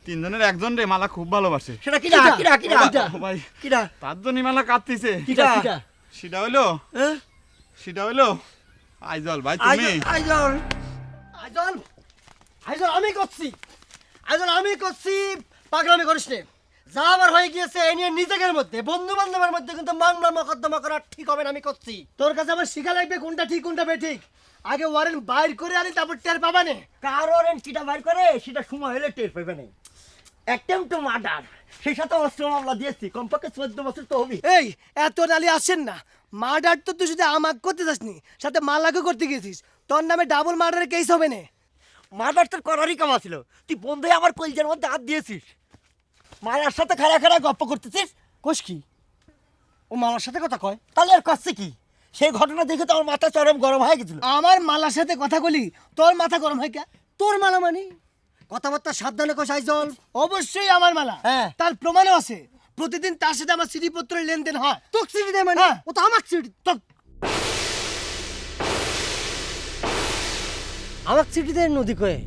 তিনজনের একজন রে মালা খুব ভালোবাসে। সেটা কিরা কিরা কিরা ভাই কিরা তার জন্যই মালা কাঁদতেছে। কিরা সেটা হইলো আইজল ভাই। তুমি আইজল আইজল আইজল আমি করছি পাগলামি করিস নে। যা আমার হয়ে গিয়েছে এই নিয়ে নিজেদের মধ্যে বন্ধু বান্ধবের মধ্যে কিন্তু মামলা মকদ্দমা করা ঠিক হবে না। আমি করছি, তোর কাছে আমার শিখা লাগবে কোনটা ঠিক কোনটা বেঠিক। আগে ওয়ারেন্ট বাইর করে আনি তারপর টের পাবা না। কার ওয়ারেন্ট কিটা বাইর করে সেটা সময় হলে টের পাবে না। অ্যাটেম্প টু মার্ডার, সেই সাথে অস্ত্র মামলা দিয়েছি, কমপক্ষে 14 বছর তো হবে। এই এত নালি আসেন না। মার্ডার তো তুই শুধু আমাকে করতে যাসনি, সাথে মালাকে করতে গেছিস। তোর নামে ডাবল মার্ডারের কেস হবে না। মার্ডার তোর করারই কাম ছিল। তুই বন্ধুই আমার কলজের মধ্যে হাত দিয়েছিস। মালার সাথে খাড়া খাড়া গপ্প করতেছিস। কোষ কি ও মালার সাথে কথা কয়? তাহলে আর করছে কি? সেই ঘটনা দেখে তো আমার মাথা চরম গরম হয়ে গেছিল। আমার মালার সাথে কথা বলি তোর মাথা গরম হয় কে? তোর মালা মানে কথাবার্তা সাবধানে কোষ আইজল। অবশ্যই আমার মালা, হ্যাঁ। তার প্রমাণও আছে। প্রতিদিন তার সাথে আমার চিঠিপত্রের লেনদেন হয়। তোর চিঠি দেয় মানে? হ্যাঁ। ও তো আমার চিঠি। তোর আমার চিঠি দেয় নদী কয়ে?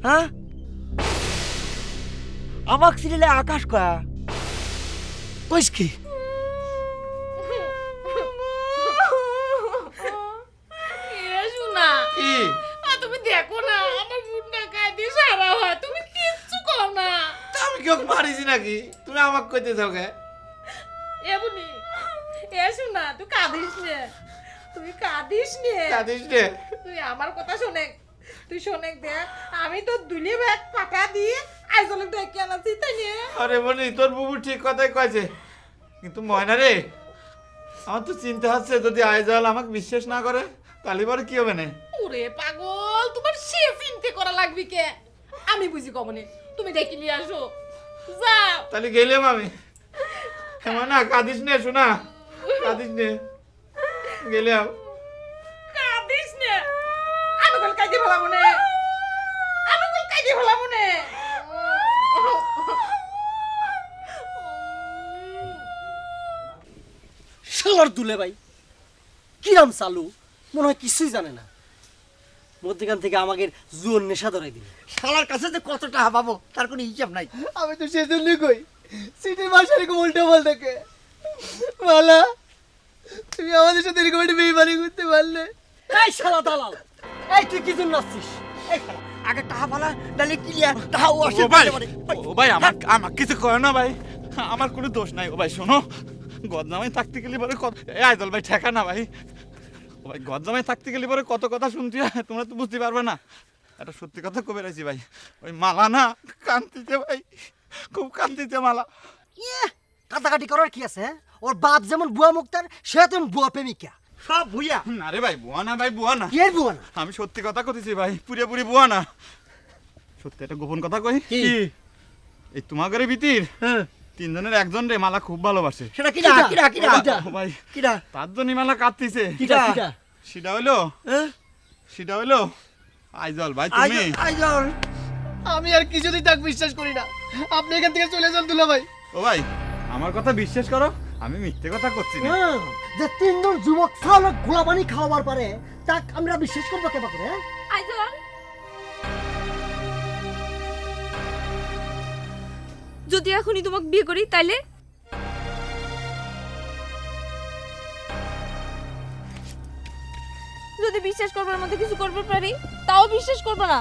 হ্যাঁ, আমাক চিঠিলে আকাশ কয়া। কইস কি? কি তুমি দেখো না আমার মুন্ডা কাঁদে সারা হয়, তুমি কিচ্ছু কর না। আমি কেউ মারিছি নাকি? তুমি আমাকে কইতে যাও কে? এবনি এসো না, তুই কাঁদিস নে, তুই কাঁদিস নে, কাঁদিস রে? তুই আমার কথা শোনে, তুই শোনে দেখ, আমি তো দুলি ব্যাগ পাকা দিয়ে আইজলে ডেকে আনাছি, তাই নিয়ে। আরে বলি তোর বুবু ঠিক কথাই কয়েছে, কিন্তু ময়না রে আমার তো চিন্তা হচ্ছে যদি আইজল আমাকে বিশ্বাস না করে তাহলে পরে কি হবে না? ওরে পাগল, তোমার সে চিন্তা করা লাগবে কে? আমি বুঝি কমনে, তুমি ডেকে নিয়ে আসো, যাও। তাহলে গেলাম আমি। না কাঁদিস নে শোনা, কাঁদিস নে, গেলাম। কাঁদিস নে, আমি কল কাঁদি ভালা মনে, আমি কল কাঁদি ভালা মনে। শালার দুলে ভাই কিরাম চালু, মনে হয় কিছুই জানে না। মধ্যখান থেকে আমাকে জুয়ন নেশা ধরাই দিল। শালার কাছে যে কত টাকা পাবো তার কোনো হিসাব নাই। আমি তো সেজন্যই কই সিটির মাসে এরকম উল্টো বলতে কে? মালা, তুমি আমাদের সাথে এরকম একটা বেইমানি করতে পারলে? এই শালা দালাল, এই তুই কি জন্য আসছিস? এই শালা আগে টাকা ফালা ডালে ক্লিয়ার টাকা ও আসে। ও ভাই আমার কিছু করে না ভাই, আমার কোনো দোষ নাই। ও ভাই শোনো, গদনামাই থাকতে গেলে পরে আইজল ভাই ঠেকা না ভাই। ও ভাই গদনামাই থাকতে গেলে পরে কত কথা শুনতে হয় তোমরা তো বুঝতে পারবে না। একটা সত্যি কথা কবে রাখছি ভাই, ওই মালা না কান্দিতে ভাই, খুব কান্দিতে মালা। কাটাকাটি করার কি আছে? ওর বাপ যেমন বুয়া মুক্তার, সে তেমন বুয়া প্রেমিকা। সব ভুইয়া। না রে ভাই, বুয়া না ভাই, বুয়া না। কি এর বুয়া না? আমি সত্যি কথা কইতেছি ভাই, পুরোপুরি বুয়া না। সত্যি একটা গোপন কথা কই। কি? এই তোমাদের ভিতর তিনজনের একজন রে মালা খুব ভালোবাসে। সেটা কিরা কিরা কিরা ও ভাই কিরা তার জন্যই মালা কাঁদতেছে। কিরা কিরা সেটা হইলো আইজল ভাই। তুমি আইজল, আমি আর কিছুতেই তাকে বিশ্বাস করি না। আপনি এখান থেকে চলে যান দুলা ভাই। ও ভাই আমার কথা বিশ্বাস করো, আমি মিথ্যে কথা করছি না। যে তিনজন যুবক সালা গোলাবানি খাওয়াবার পারে তাক আমরা বিশ্বাস করবো কেবা করে? আইজল, যদি এখনই তোমাকে বিয়ে করি তাইলে? যদি বিশ্বাস করবার মধ্যে কিছু করতে পারি তাও বিশ্বাস করবে না?